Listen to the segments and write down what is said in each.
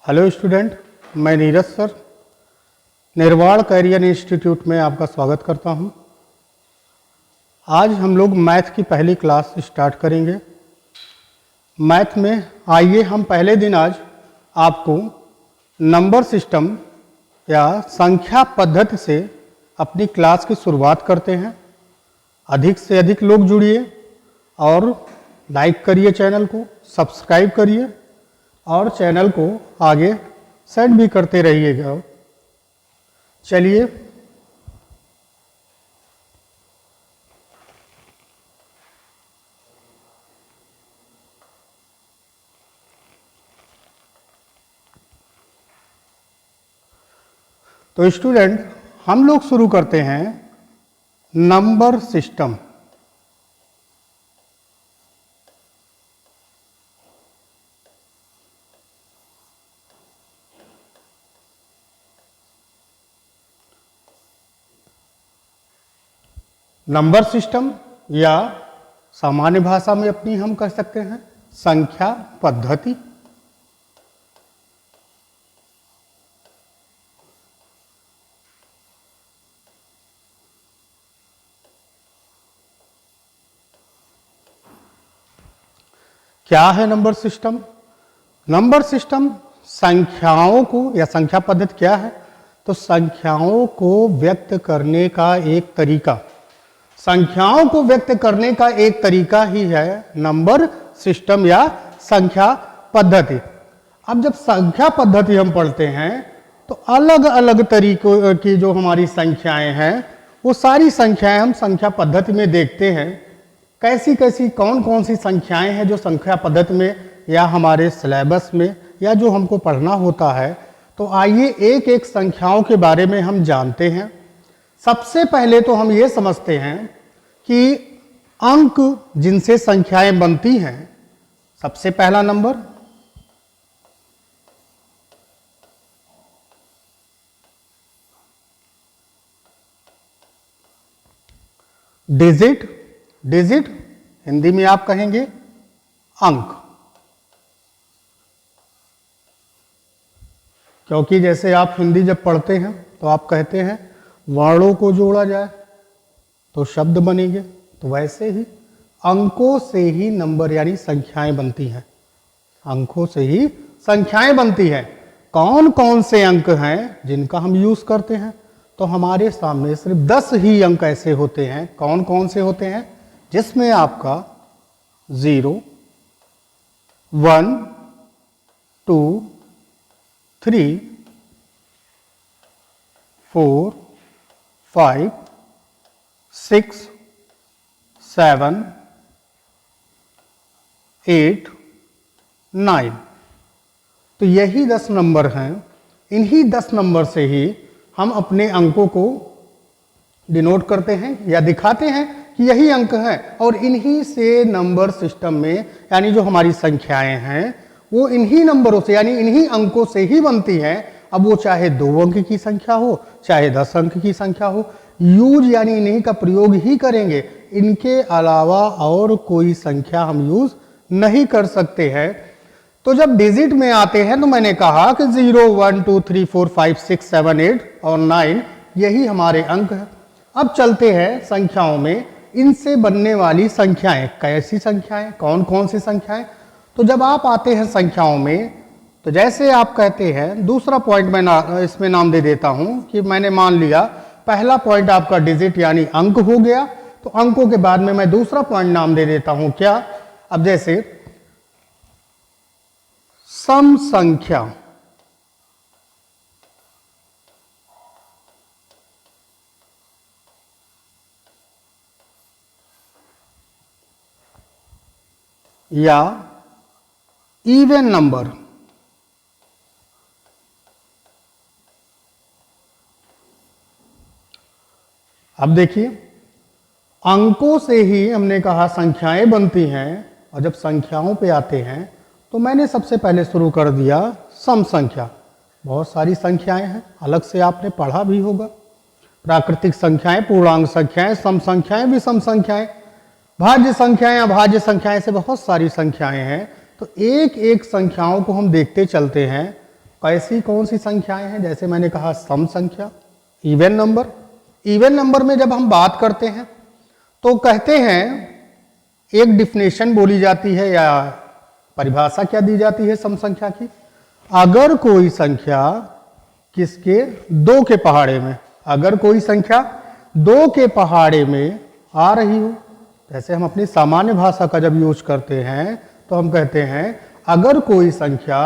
Hello student, मैं Neeraj sir निर्वाण career institute में आपका स्वागत करता हूं। आज हम लोग मैथ की पहली क्लास स्टार्ट करेंगे। मैथ में आइए हम पहले दिन आज आपको नंबर सिस्टम या संख्या पद्धति से अपनी क्लास की शुरुआत करते हैं। अधिक से अधिक लोग जुड़िए और लाइक करिए, चैनल को सब्सक्राइब करिए और चैनल को आगे सेंड भी करते रहिएगा। चलिए तो स्टूडेंट, हम लोग शुरू करते हैं नंबर सिस्टम। नंबर सिस्टम या सामान्य भाषा में अपनी हम कह सकते हैं संख्या पद्धति। क्या है नंबर सिस्टम? नंबर सिस्टम संख्याओं को या संख्या पद्धति क्या है? तो संख्याओं को व्यक्त करने का एक तरीका, संख्याओं को व्यक्त करने का एक तरीका ही है नंबर सिस्टम या संख्या पद्धति। अब जब संख्या पद्धति हम पढ़ते हैं तो अलग अलग तरीकों की जो हमारी संख्याएं हैं वो सारी संख्याएं हम संख्या पद्धति में देखते हैं। कैसी कैसी कौन कौन सी संख्याएं हैं जो संख्या पद्धति में या हमारे सिलेबस में या जो हमको पढ़ना होता है। तो आइए एक एक संख्याओं के बारे में हम जानते हैं। सबसे पहले तो हम ये समझते हैं कि अंक जिनसे संख्याएं बनती हैं, सबसे पहला नंबर डिजिट। डिजिट हिंदी में आप कहेंगे अंक, क्योंकि जैसे आप हिंदी जब पढ़ते हैं तो आप कहते हैं वर्णों को जोड़ा जाए तो शब्द बनेंगे, तो वैसे ही अंकों से ही नंबर यानी संख्याएं बनती हैं। अंकों से ही संख्याएं बनती हैं। कौन कौन से अंक हैं जिनका हम यूज करते हैं? तो हमारे सामने सिर्फ 10 ही अंक ऐसे होते हैं। कौन कौन से होते हैं? जिसमें आपका 0, 1, 2, 3, 4, 5, 6, 7, 8, 9। तो यही 10 नंबर हैं। इन्हीं 10 नंबर से ही हम अपने अंकों को डिनोट करते हैं या दिखाते हैं कि यही अंक हैं। और इन्हीं से नंबर सिस्टम में यानी जो हमारी संख्याएं हैं वो इन्हीं नंबरों से यानी इन्हीं अंकों से ही बनती हैं। अब वो चाहे 2 अंक की संख्या हो, चाहे 10 अंक की संख्या हो, यूज यानी इन्हीं का प्रयोग ही करेंगे। इनके अलावा और कोई संख्या हम यूज नहीं कर सकते हैं। तो जब डिजिट में आते हैं तो मैंने कहा कि 0, 1, 2, 3, 4, 5, 6, 7, 8 और 9 यही हमारे अंक हैं। अब चलते हैं संख्याओं में इनसे बनने वाली संख्याएं। कैसी संख्याएं, कौन कौन सी संख्याएं? तो जब आप आते हैं संख्याओं में तो जैसे आप कहते हैं, दूसरा पॉइंट मैं इसमें नाम दे देता हूं कि मैंने मान लिया पहला पॉइंट आपका डिजिट यानी अंक हो गया। तो अंकों के बाद में मैं दूसरा पॉइंट नाम दे देता हूं क्या? अब जैसे सम संख्या, या इवन नंबर। अब देखिए, अंकों से ही हमने कहा संख्याएं बनती हैं। और जब संख्याओं पे आते हैं तो मैंने सबसे पहले शुरू कर दिया सम संख्या। बहुत सारी संख्याएं हैं, अलग से आपने पढ़ा भी होगा। प्राकृतिक संख्याएं, पूर्णांक संख्याएं, सम संख्याएं, विषम संख्याएं, भाज्य संख्याएं, अभाज्य संख्याएं से बहुत सारी संख्याएं हैं। तो एक एक संख्याओं को हम देखते चलते हैं। ऐसी कौन सी संख्याएं हैं, जैसे मैंने कहा सम संख्या, इवन नंबर। इवन नंबर में जब हम बात करते हैं तो कहते हैं एक डिफिनेशन बोली जाती है या परिभाषा क्या दी जाती है सम संख्या की, अगर कोई संख्या किसके, दो के पहाड़े में, अगर कोई संख्या दो के पहाड़े में आ रही हो, जैसे हम अपनी सामान्य भाषा का जब यूज करते हैं तो हम कहते हैं अगर कोई संख्या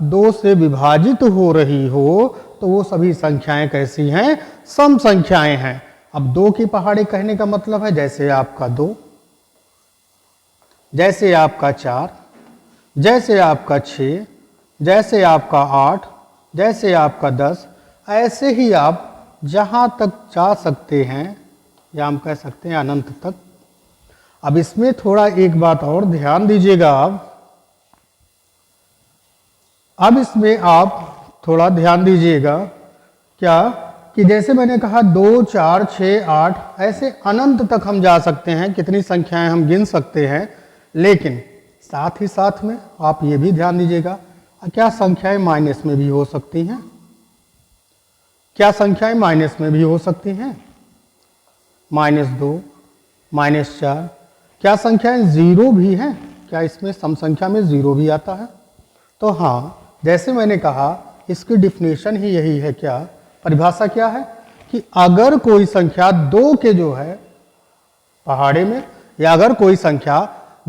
दो से विभाजित हो रही हो तो वो सभी संख्याएं कैसी हैं, सम संख्याएं हैं। अब दो के पहाड़े कहने का मतलब है जैसे आपका 2, जैसे आपका 4, जैसे आपका 6, जैसे आपका 8, जैसे आपका 10, ऐसे ही आप जहां तक जा सकते हैं या हम कह सकते हैं अनंत तक। अब इसमें थोड़ा एक बात और ध्यान दीजिएगा आप, अब इसमें आप थोड़ा ध्यान दीजिएगा क्या, कि जैसे मैंने कहा 2, 4, 6, 8 ऐसे अनंत तक हम जा सकते हैं, कितनी संख्याएं हम गिन सकते हैं, लेकिन साथ ही साथ में आप ये भी ध्यान दीजिएगा क्या संख्याएं माइनस में भी हो सकती हैं, क्या संख्याएं माइनस में भी हो सकती हैं, -2, -4, क्या संख्याएं जीरो भी हैं, क्या इसमें सम संख्या में जीरो भी आता है। तो हाँ, जैसे मैंने कहा इसकी डिफिनेशन ही यही है, क्या परिभाषा क्या है कि अगर कोई संख्या दो के जो है पहाड़े में, या अगर कोई संख्या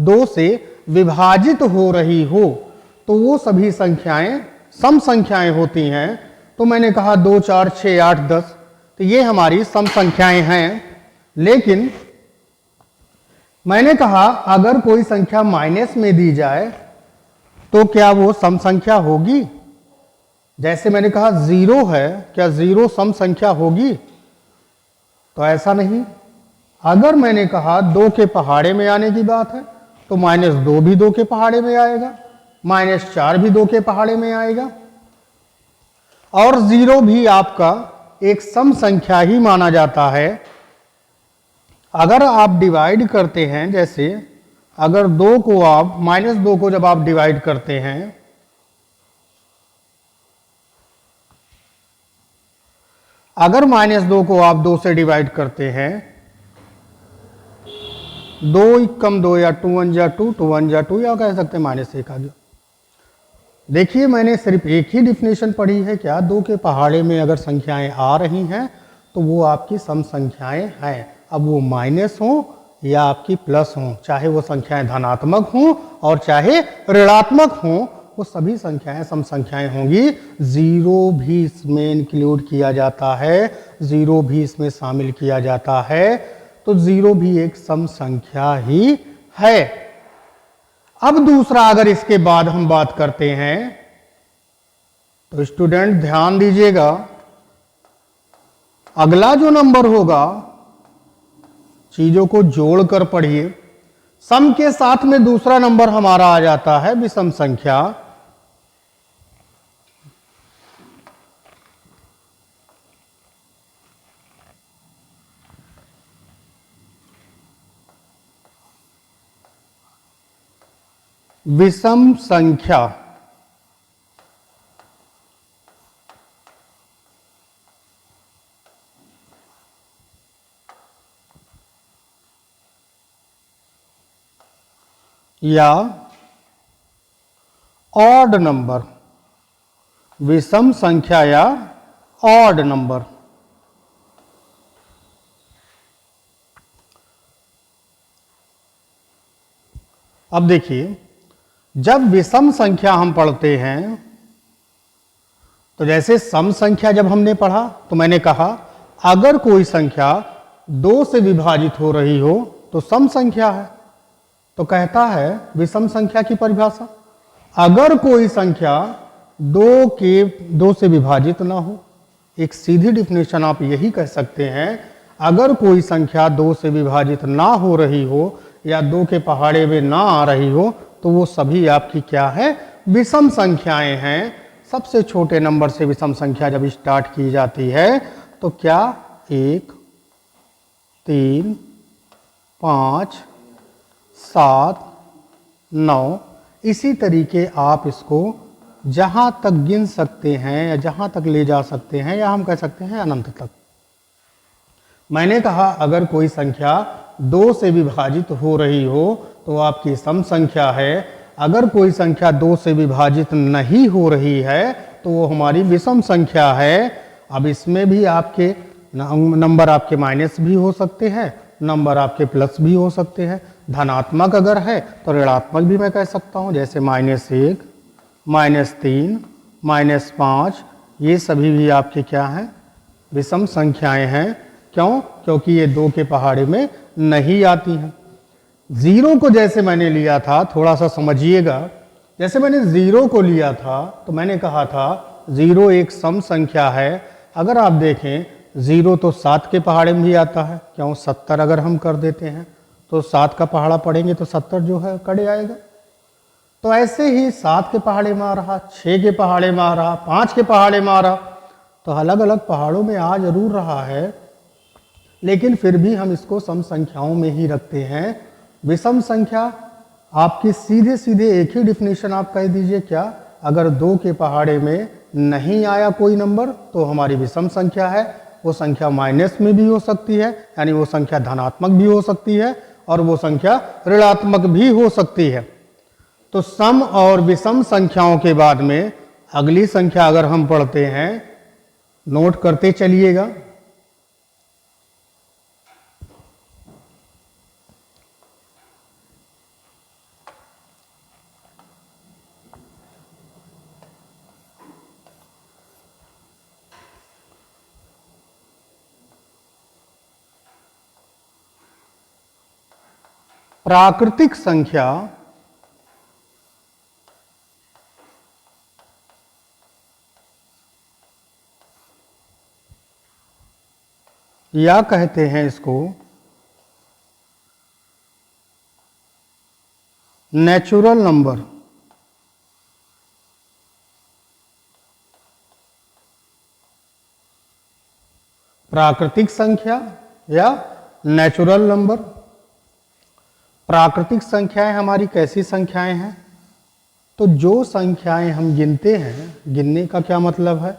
दो से विभाजित हो रही हो तो वो सभी संख्याएं सम संख्याएं होती हैं। तो मैंने कहा 2, 4, 6, 8, 10, तो ये हमारी सम संख्याएं हैं। लेकिन मैंने कहा अगर कोई संख्या माइनस में दी जाए तो क्या वो सम संख्या होगी, जैसे मैंने कहा 0 है, क्या 0 सम संख्या होगी, तो ऐसा नहीं। अगर मैंने कहा 2 के पहाड़े में आने की बात है तो -2 भी 2 के पहाड़े में आएगा, -4 भी 2 के पहाड़े में आएगा, और 0 भी आपका एक सम संख्या ही माना जाता है। अगर आप डिवाइड करते हैं, जैसे अगर 2 को आप -2 को जब आप डिवाइड करते हैं, अगर -2 को आप 2 से डिवाइड करते हैं, 2 कम 2 या 2 1 जा 2, 2 1 जा 2, या कह सकते हैं -1 आ गया। देखिए मैंने सिर्फ एक ही डिफिनेशन पढ़ी है, क्या 2 के पहाड़े में अगर संख्याएं आ रही हैं तो वो आपकी सम संख्याएं हैं। अब वो माइनस हो या आपकी प्लस हो, चाहे वो संख्याएं धनात्मक हों और चाहे ऋणात्मक हों, वो सभी संख्याएं सम संख्याएं होंगी। 0 भी इसमें इंक्लूड किया जाता है, 0 भी इसमें शामिल किया जाता है, तो 0 भी एक सम संख्या ही है। अब दूसरा, अगर इसके बाद हम बात करते हैं तो स्टूडेंट ध्यान दीजिएगा, अगला जो नंबर होगा चीजों को जोड़कर पढ़िए। सम के साथ में दूसरा नंबर हमारा आ जाता है विषम संख्या। विषम संख्या या ऑड नंबर, विषम संख्या या ऑड नंबर। अब देखिए, जब विषम संख्या हम पढ़ते हैं तो जैसे सम संख्या जब हमने पढ़ा तो मैंने कहा अगर कोई संख्या 2 से विभाजित हो रही हो तो सम संख्या है। तो कहता है विषम संख्या की परिभाषा, अगर कोई संख्या 2 से विभाजित ना हो, एक सीधी डिफिनेशन आप यही कह सकते हैं, अगर कोई संख्या 2 से विभाजित ना हो रही हो या 2 के पहाड़े में ना आ रही हो तो वो सभी आपकी क्या है, विषम संख्याएं हैं। सबसे छोटे नंबर से विषम संख्या जब स्टार्ट की जाती है तो क्या 1, 3, 5, 7, 9, इसी तरीके आप इसको जहां तक गिन सकते हैं या जहां तक ले जा सकते हैं, या हम कह सकते हैं अनंत तक। मैंने कहा अगर कोई संख्या 2 से विभाजित हो रही हो तो आपकी सम संख्या है, अगर कोई संख्या 2 से विभाजित नहीं हो रही है तो वो हमारी विषम संख्या है। अब इसमें भी आपके नंबर आपके माइनस भी हो सकते हैं, नंबर आपके प्लस भी हो सकते हैं। धनात्मक अगर है तो ऋणात्मक भी मैं कह सकता हूँ, जैसे -1, -3, -5, ये सभी भी आपके क्या हैं, विषम संख्याएं हैं। क्यों? क्योंकि ये 2 के पहाड़े में नहीं आती हैं। जीरो को जैसे मैंने लिया था, थोड़ा सा समझिएगा, जैसे मैंने जीरो को लिया था तो मैंने कहा था जीरो एक सम संख्या है। अगर आप देखें जीरो तो 7 के पहाड़े में भी आता है। क्यों? 70 अगर हम कर देते हैं तो 7 का पहाड़ा पढ़ेंगे तो 70 जो है कड़े आएगा। तो ऐसे ही 7 के पहाड़े में आ रहा, 6 के पहाड़े में आ रहा, 5 के पहाड़े में आ रहा, तो अलग अलग पहाड़ों में आ जरूर रहा है, लेकिन फिर भी हम इसको सम संख्याओं में ही रखते हैं। विषम संख्या आपकी सीधे सीधे एक ही डिफिनेशन आप कह दीजिए, क्या? अगर 2 के पहाड़े में नहीं आया कोई नंबर तो हमारी विषम संख्या है। वो संख्या माइनस में भी हो सकती है, यानी वो संख्या धनात्मक भी हो सकती है, और वो संख्या ऋणात्मक भी हो सकती है। तो सम और विषम संख्याओं के बाद में अगली संख्या अगर हम पढ़ते हैं, नोट करते चलिएगा। प्राकृतिक संख्या या कहते हैं इसको नेचुरल नंबर। प्राकृतिक संख्या या नेचुरल नंबर। प्राकृतिक संख्याएं हमारी कैसी संख्याएं हैं? तो जो संख्याएं हम गिनते हैं, गिनने का क्या मतलब है,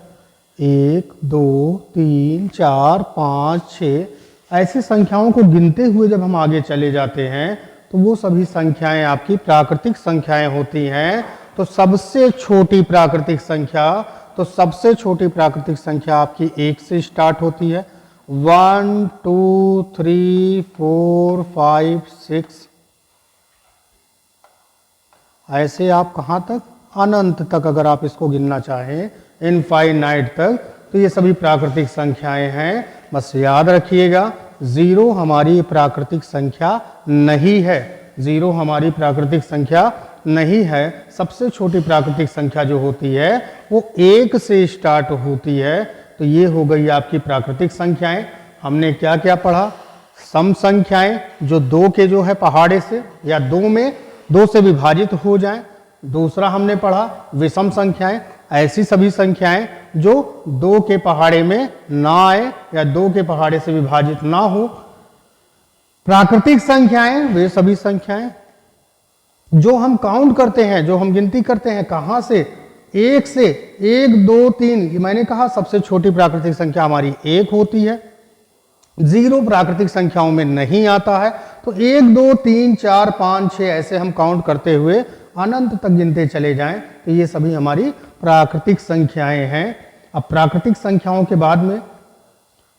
1, 2, 3, 4, 5, 6, ऐसी संख्याओं को गिनते हुए जब हम आगे चले जाते हैं तो वो सभी संख्याएं आपकी प्राकृतिक संख्याएं होती हैं। तो सबसे छोटी प्राकृतिक संख्या आपकी 1 से स्टार्ट होती है। 1, 2, 3, 4, 5, 6, ऐसे आप कहाँ तक? अनंत तक अगर आप इसको गिनना चाहें, इनफाइनाइट तक, तो ये सभी प्राकृतिक संख्याएं हैं। बस याद रखिएगा, जीरो हमारी प्राकृतिक संख्या नहीं है। जीरो हमारी प्राकृतिक संख्या नहीं है। सबसे छोटी प्राकृतिक संख्या जो होती है वो 1 से स्टार्ट होती है। तो ये हो गई आपकी प्राकृतिक संख्याएं। हमने क्या क्या पढ़ा? सम संख्याएं जो 2 के जो है पहाड़े से या 2 से विभाजित हो जाएं। दूसरा हमने पढ़ा विषम संख्याएं, ऐसी सभी संख्याएं जो 2 के पहाड़े में ना आए या 2 के पहाड़े से विभाजित ना हो। प्राकृतिक संख्याएं वे सभी संख्याएं जो हम काउंट करते हैं, जो हम गिनती करते हैं, कहां से? 1 से। 1, 2, 3, मैंने कहा सबसे छोटी प्राकृतिक संख्या हमारी 1 होती है। जीरो प्राकृतिक संख्याओं में नहीं आता है। तो 1, 2, 3, 4, 5, 6 ऐसे हम काउंट करते हुए अनंत तक गिनते चले जाएं तो ये सभी हमारी प्राकृतिक संख्याएं हैं। अब प्राकृतिक संख्याओं के बाद में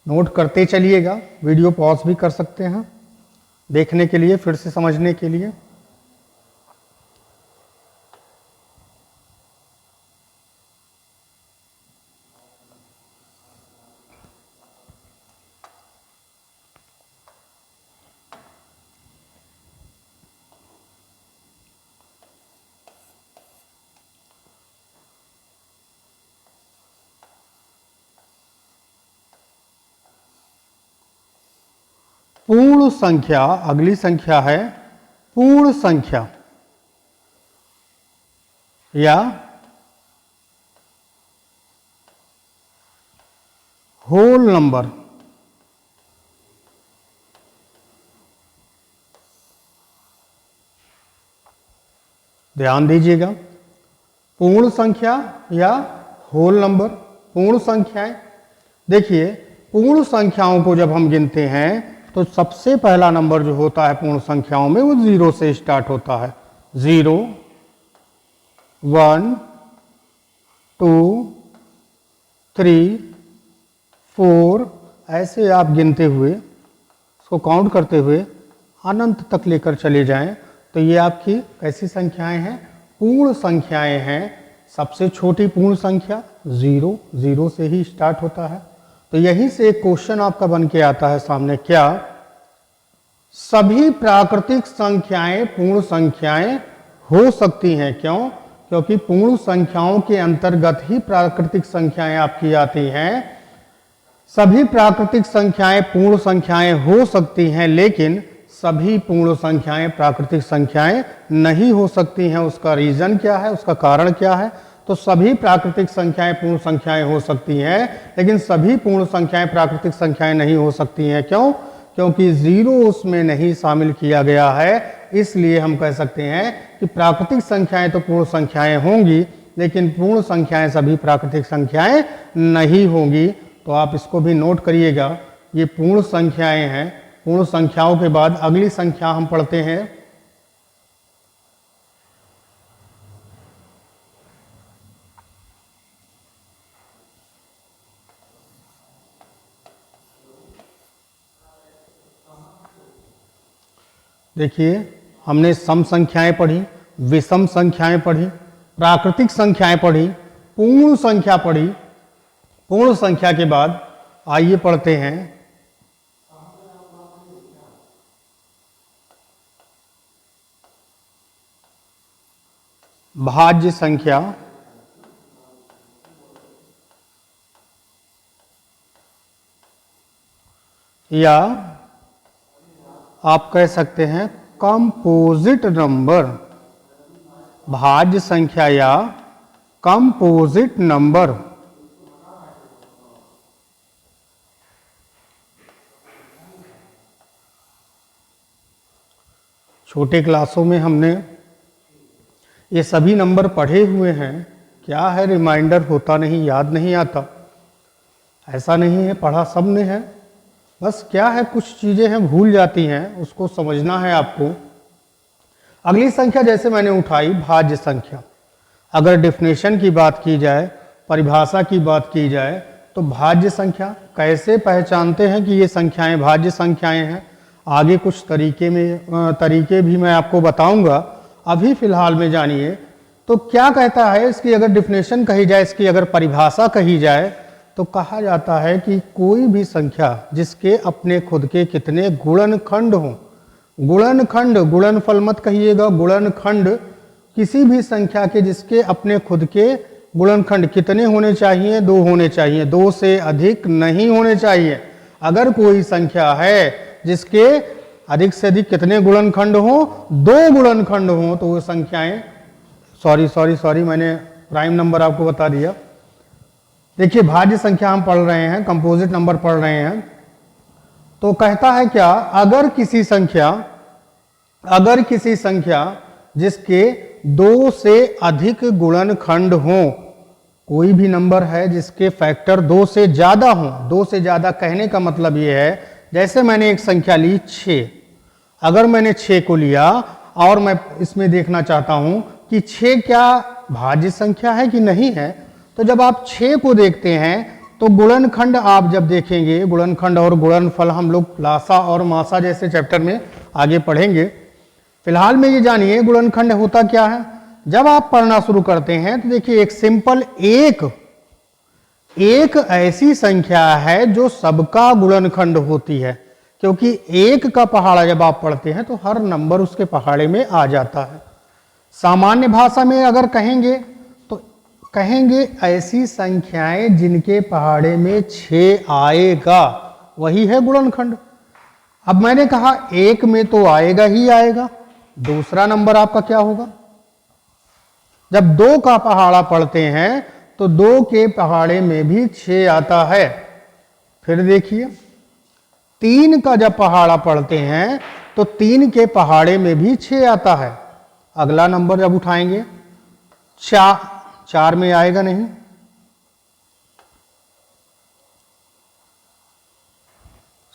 नोट करते चलिएगा, वीडियो पॉज भी कर सकते हैं देखने के लिए, फिर से समझने के लिए। पूर्ण संख्या, अगली संख्या है पूर्ण संख्या या होल नंबर। ध्यान दीजिएगा, पूर्ण संख्या या होल नंबर। पूर्ण संख्याएं, देखिए पूर्ण संख्याओं को जब हम गिनते हैं तो सबसे पहला नंबर जो होता है पूर्ण संख्याओं में वो 0 से स्टार्ट होता है। 0, 1, 2, 3, 4, ऐसे आप गिनते हुए उसको काउंट करते हुए अनंत तक लेकर चले जाएं तो ये आपकी कैसी संख्याएं हैं? पूर्ण संख्याएं हैं। सबसे छोटी पूर्ण संख्या 0, 0 से ही स्टार्ट होता है। तो यहीं से एक क्वेश्चन आपका बन के आता है सामने, क्या सभी प्राकृतिक संख्याएं पूर्ण संख्याएं हो सकती हैं? क्यों? क्योंकि पूर्ण संख्याओं के अंतर्गत ही प्राकृतिक संख्याएं आपकी आती हैं। सभी प्राकृतिक संख्याएं पूर्ण संख्याएं हो सकती हैं, लेकिन सभी पूर्ण संख्याएं प्राकृतिक संख्याएं नहीं हो सकती हैं। उसका रीजन क्या है, उसका कारण क्या है? तो सभी प्राकृतिक संख्याएं पूर्ण संख्याएं हो सकती हैं, लेकिन सभी पूर्ण संख्याएं प्राकृतिक संख्याएं नहीं हो सकती हैं। क्यों? क्योंकि 0 उसमें नहीं शामिल किया गया है। इसलिए हम कह सकते हैं कि प्राकृतिक संख्याएं तो पूर्ण संख्याएं होंगी, लेकिन पूर्ण संख्याएं सभी प्राकृतिक संख्याएं नहीं होंगी। तो आप इसको भी नोट करिएगा, ये पूर्ण संख्याएं हैं। पूर्ण संख्याओं के बाद अगली संख्या हम पढ़ते हैं, देखिए हमने सम संख्याएं पढ़ी, विषम संख्याएं पढ़ी, प्राकृतिक संख्याएं पढ़ी, पूर्ण संख्या पढ़ी। पूर्ण संख्या के बाद आइए पढ़ते हैं भाज्य संख्या या आप कह सकते हैं कंपोजिट नंबर। भाज्य संख्या या कंपोजिट नंबर। छोटे क्लासों में हमने ये सभी नंबर पढ़े हुए हैं। क्या है, रिमाइंडर होता नहीं, याद नहीं आता। ऐसा नहीं है, पढ़ा सब ने है, बस क्या है कुछ चीज़ें हैं भूल जाती हैं, उसको समझना है आपको। अगली संख्या जैसे मैंने उठाई भाज्य संख्या। अगर डेफिनेशन की बात की जाए, परिभाषा की बात की जाए, तो भाज्य संख्या कैसे पहचानते हैं कि ये संख्याएं भाज्य संख्याएं हैं? आगे कुछ तरीके भी मैं आपको बताऊंगा। अभी फिलहाल में जानिए तो क्या कहता है इसकी अगर डेफिनेशन कही जाए, इसकी अगर परिभाषा कही जाए, तो कहा जाता है कि कोई भी संख्या जिसके अपने खुद के कितने गुणनखंड हों। गुणनखंड, गुणनफल मत कहिएगा, गुणनखंड। किसी भी संख्या के जिसके अपने खुद के गुणनखंड कितने होने चाहिए? 2 होने चाहिए, 2 से अधिक नहीं होने चाहिए। अगर कोई संख्या है जिसके अधिक से अधिक कितने गुणनखंड हो? 2 गुणनखंड हो, तो वो संख्याएं, सॉरी मैंने प्राइम नंबर आपको बता दिया। देखिए भाज्य संख्या हम पढ़ रहे हैं, कंपोजिट नंबर पढ़ रहे हैं। तो कहता है क्या, अगर किसी संख्या जिसके 2 से अधिक गुणनखंड हो, कोई भी नंबर है जिसके फैक्टर 2 से ज्यादा हो। 2 से ज्यादा कहने का मतलब ये है, जैसे मैंने एक संख्या ली 6, अगर मैंने 6 को लिया और मैं इसमें देखना चाहता हूं कि 6 क्या भाज्य संख्या है कि नहीं है, तो जब आप 6 को देखते हैं तो गुणनखंड आप जब देखेंगे, गुणनखंड और गुणनफल हम लोग लासा और मासा जैसे चैप्टर में आगे पढ़ेंगे। फिलहाल में ये जानिए गुणनखंड होता क्या है। जब आप पढ़ना शुरू करते हैं तो देखिए एक सिंपल एक ऐसी संख्या है जो सबका गुणनखंड होती है, क्योंकि 1 का पहाड़ा जब आप पढ़ते हैं तो हर नंबर उसके पहाड़े में आ जाता है। सामान्य भाषा में अगर कहेंगे तो कहेंगे ऐसी संख्याएं जिनके पहाड़े में 6 आएगा, वही है गुणनखंड। अब मैंने कहा 1 में तो आएगा ही आएगा, दूसरा नंबर आपका क्या होगा? जब 2 का पहाड़ा पढ़ते हैं तो 2 के पहाड़े में भी 6 आता है। फिर देखिए 3 का जब पहाड़ा पढ़ते हैं तो 3 के पहाड़े में भी 6 आता है। अगला नंबर जब उठाएंगे 4 में आएगा नहीं।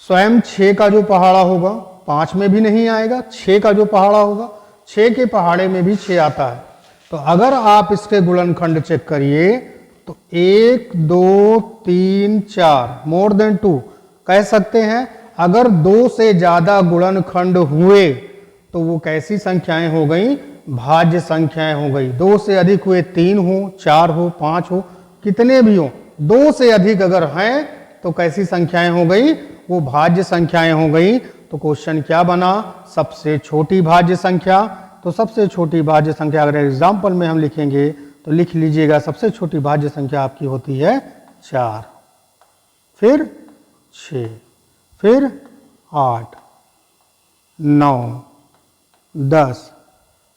स्वयं 6 का जो पहाड़ा होगा 5 में भी नहीं आएगा, 6 का जो पहाड़ा होगा 6 के पहाड़े में भी 6 आता है। तो अगर आप इसके गुणनखंड चेक करिए तो 1 2 3 4 मोर देन 2 कह सकते हैं। अगर 2 से ज्यादा गुणनखंड हुए तो वो कैसी संख्याएं हो गई? भाज्य संख्याएं हो गई। 2 से अधिक हुए 3 हो, 4 हो, 5 हो, कितने भी हो, 2 से अधिक अगर हैं तो कैसी संख्याएं हो गई? वो भाज्य संख्याएं हो गई। तो क्वेश्चन क्या बना? सबसे छोटी भाज्य संख्या। तो सबसे छोटी भाज्य संख्या अगर एग्जाम्पल में हम लिखेंगे तो लिख लीजिएगा, सबसे छोटी भाज्य संख्या आपकी होती है 4, फिर 6, फिर 8, 9, 10।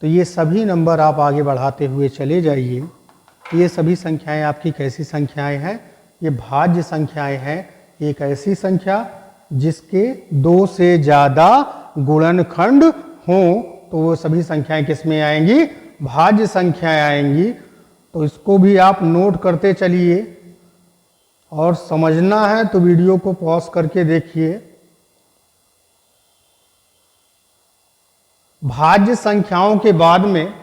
तो ये सभी नंबर आप आगे बढ़ाते हुए चले जाइए। ये सभी संख्याएं आपकी कैसी संख्याएं हैं? ये भाज्य संख्याएं हैं। एक ऐसी संख्या जिसके 2 से ज़्यादा गुणनखंड हों तो वो सभी संख्याएं किस में आएंगी? भाज्य संख्याएं आएंगी। तो इसको भी आप नोट करते चलिए और समझना है तो वीडियो को पॉज करके देखिए। भाज्य संख्याओं के बाद में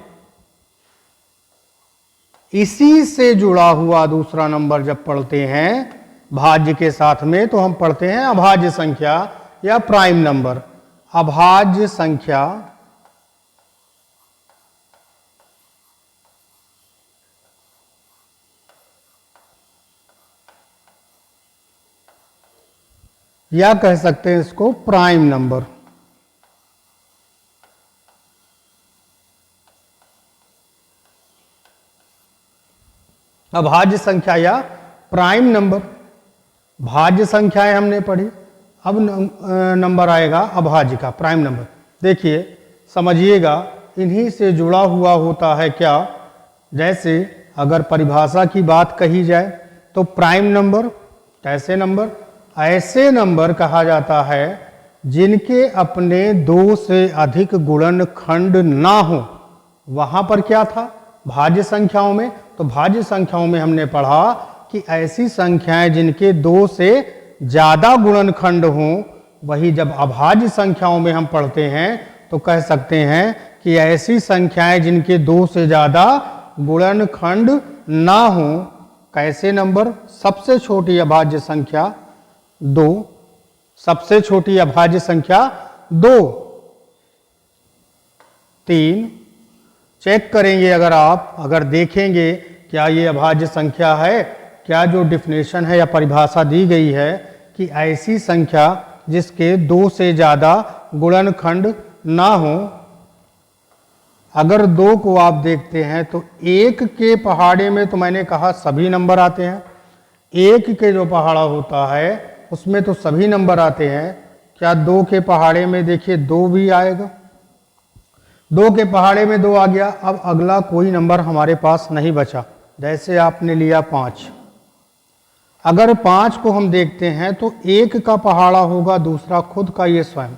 इसी से जुड़ा हुआ दूसरा नंबर जब पढ़ते हैं भाज्य के साथ में तो हम पढ़ते हैं अभाज्य संख्या या प्राइम नंबर। अभाज्य संख्या या कह सकते हैं इसको प्राइम नंबर। अभाज्य संख्या या प्राइम नंबर। भाज्य संख्याएं हमने पढ़ी, अब नंबर आएगा अभाज्य का, प्राइम नंबर। देखिए समझिएगा, इन्हीं से जुड़ा हुआ होता है क्या? जैसे अगर परिभाषा की बात कही जाए तो प्राइम नंबर कैसे नंबर? ऐसे नंबर कहा जाता है जिनके अपने 2 से अधिक गुणनखंड ना हो। वहां पर क्या था? भाज्य संख्याओं में। तो भाज्य संख्याओं में हमने पढ़ा कि ऐसी संख्याएं जिनके 2 से ज्यादा गुणनखंड हों। वही जब अभाज्य संख्याओं में हम पढ़ते हैं तो कह सकते हैं कि ऐसी संख्याएं जिनके 2 से ज्यादा गुणनखंड ना हो। कैसे नंबर? सबसे छोटी अभाज्य संख्या 2, सबसे छोटी अभाज्य संख्या 2, 3। चेक करेंगे अगर देखेंगे क्या ये अभाज्य संख्या है, क्या जो डिफिनेशन है या परिभाषा दी गई है कि ऐसी संख्या जिसके 2 से ज़्यादा गुणनखंड ना हो। अगर 2 को आप देखते हैं तो 1 के पहाड़े में तो मैंने कहा सभी नंबर आते हैं। 1 के जो पहाड़ा होता है उसमें तो सभी नंबर आते हैं। क्या 2 के पहाड़े में देखिए 2 भी आएगा? 2 के पहाड़े में 2 आ गया। अब अगला कोई नंबर हमारे पास नहीं बचा। जैसे आपने लिया 5, अगर 5 को हम देखते हैं तो 1 का पहाड़ा होगा, दूसरा खुद का ये स्वयं।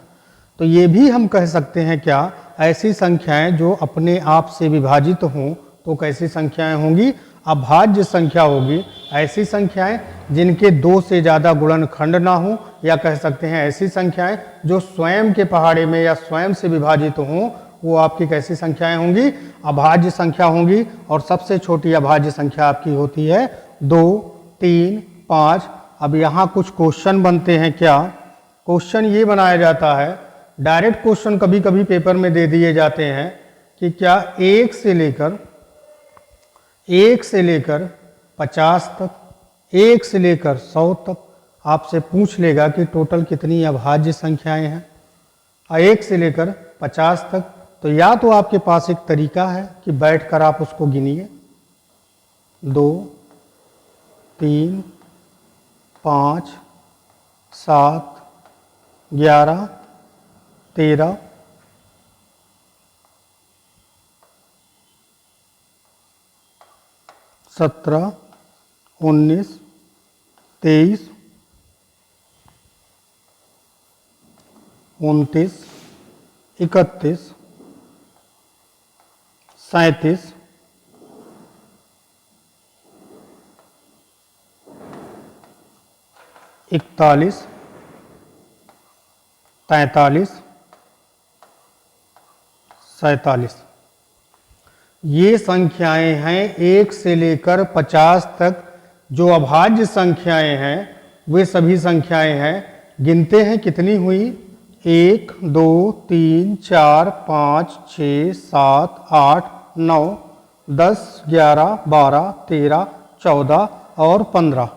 तो ये भी हम कह सकते हैं क्या? ऐसी संख्याएं जो अपने आप से विभाजित हों तो कैसी संख्याएं होंगी? अभाज्य संख्या होगी। ऐसी संख्याएं जिनके 2 से ज़्यादा गुणनखंड ना हो, या कह सकते हैं ऐसी संख्याएं जो स्वयं के पहाड़े में या स्वयं से विभाजित हों, वो आपकी कैसी संख्याएं होंगी? अभाज्य संख्या होंगी। और सबसे छोटी अभाज्य संख्या आपकी होती है 2, 3, 5। अब यहाँ कुछ क्वेश्चन बनते हैं। क्या क्वेश्चन ये बनाया जाता है, डायरेक्ट क्वेश्चन कभी कभी पेपर में दे दिए जाते हैं कि क्या 1 से लेकर 50 तक, 1 से लेकर 100 तक आपसे पूछ लेगा कि टोटल कितनी अभाज्य संख्याएं हैं 1 से लेकर 50 तक। तो या तो आपके पास एक तरीका है कि बैठकर आप उसको गिनिए, 2, 3, 5, 7, 11, 13, 17, 19, 23, 29, 31, 37, 41, 43, 47। ये संख्याएं हैं 1 से लेकर 50 तक। जो अभाज्य संख्याएं हैं वे सभी संख्याएं हैं। गिनते हैं कितनी हुई, 1, 2, 3, 4, 5, 6, 7, 8, 9, 10, 11, 12, 13, 14 और 15।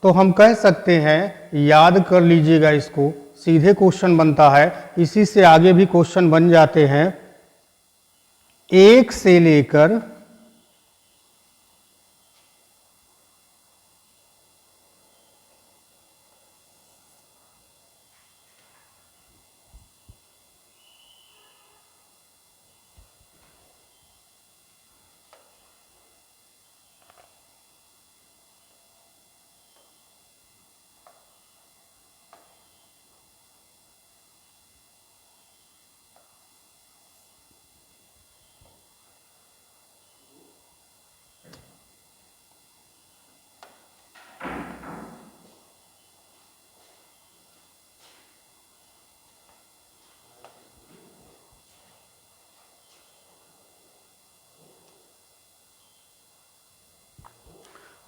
तो हम कह सकते हैं, याद कर लीजिएगा इसको, सीधे क्वेश्चन बनता है, इसी से आगे भी क्वेश्चन बन जाते हैं। 1 से लेकर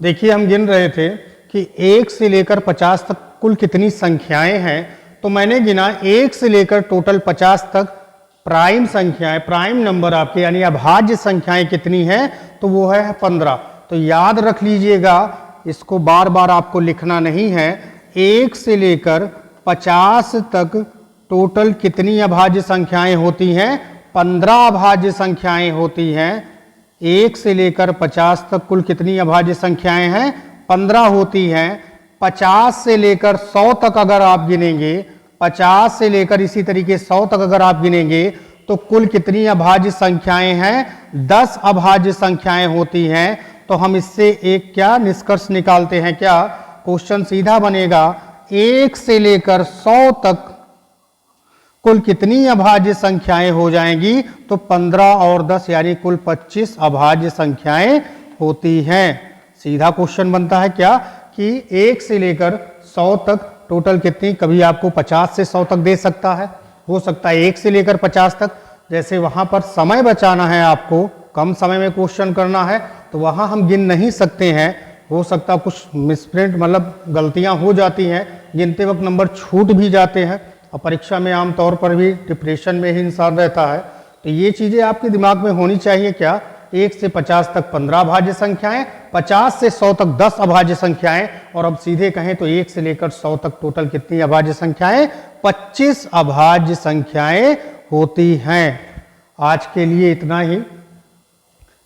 देखिए हम गिन रहे थे कि 1 से लेकर 50 तक कुल कितनी संख्याएं हैं। तो मैंने गिना 1 से लेकर टोटल 50 तक प्राइम संख्याएं, प्राइम नंबर आपके यानी अभाज्य संख्याएं कितनी हैं, तो वो है 15। तो याद रख लीजिएगा, इसको बार बार आपको लिखना नहीं है। 1 से लेकर 50 तक टोटल कितनी अभाज्य संख्याएं होती हैं, 15 अभाज्य संख्याएं होती हैं। 1 से लेकर 50 तक कुल कितनी अभाज्य संख्याएं हैं, 15 होती हैं। 50 से लेकर 100 तक अगर आप गिनेंगे, 50 से लेकर इसी तरीके 100 तक अगर आप गिनेंगे, तो कुल कितनी अभाज्य संख्याएं हैं, 10 अभाज्य संख्याएं होती हैं। तो हम इससे एक क्या निष्कर्ष निकालते हैं, क्या क्वेश्चन सीधा बनेगा, 1 से लेकर 100 तक कुल कितनी अभाज्य संख्याएं हो जाएंगी, तो 15 और 10 यानी कुल 25 अभाज्य संख्याएं होती हैं। सीधा क्वेश्चन बनता है क्या कि 1 से लेकर 100 तक टोटल कितनी, कभी आपको 50 से 100 तक दे सकता है, हो सकता है 1 से लेकर 50 तक। जैसे वहां पर समय बचाना है, आपको कम समय में क्वेश्चन करना है, तो वहां हम गिन नहीं सकते हैं। हो सकता कुछ मिसप्रिंट मतलब गलतियां हो जाती हैं, गिनते वक्त नंबर छूट भी जाते हैं, और परीक्षा में आमतौर पर भी डिप्रेशन में ही इंसान रहता है। तो ये चीज़ें आपके दिमाग में होनी चाहिए, क्या 1 से 50 तक 15 अभाज्य संख्याएं, 50 से 100 तक 10 अभाज्य संख्याएं, और अब सीधे कहें तो 1 से लेकर 100 तक टोटल कितनी अभाज्य संख्याएं, 25 अभाज्य संख्याएं होती हैं। आज के लिए इतना ही।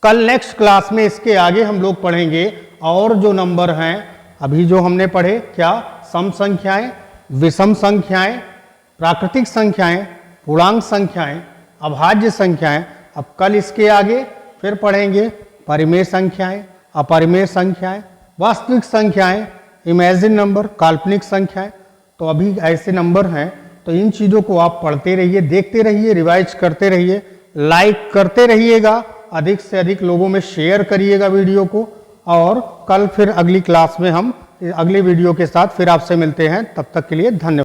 कल नेक्स्ट क्लास में इसके आगे हम लोग पढ़ेंगे और जो नंबर हैं, अभी जो हमने पढ़े, क्या सम संख्याएं, विषम संख्याएं, प्राकृतिक संख्याएं, पूर्णांक संख्याएं, अभाज्य संख्याएं। अब कल इसके आगे फिर पढ़ेंगे परिमेय संख्याएं, अपरिमेय संख्याएं, वास्तविक संख्याएं, इमेजिन नंबर, काल्पनिक संख्याएं। तो अभी ऐसे नंबर हैं, तो इन चीज़ों को आप पढ़ते रहिए, देखते रहिए, रिवाइज करते रहिए, लाइक करते रहिएगा, अधिक से अधिक लोगों में शेयर करिएगा वीडियो को। और कल फिर अगली क्लास में हम अगले वीडियो के साथ फिर आपसे मिलते हैं। तब तक के लिए धन्यवाद।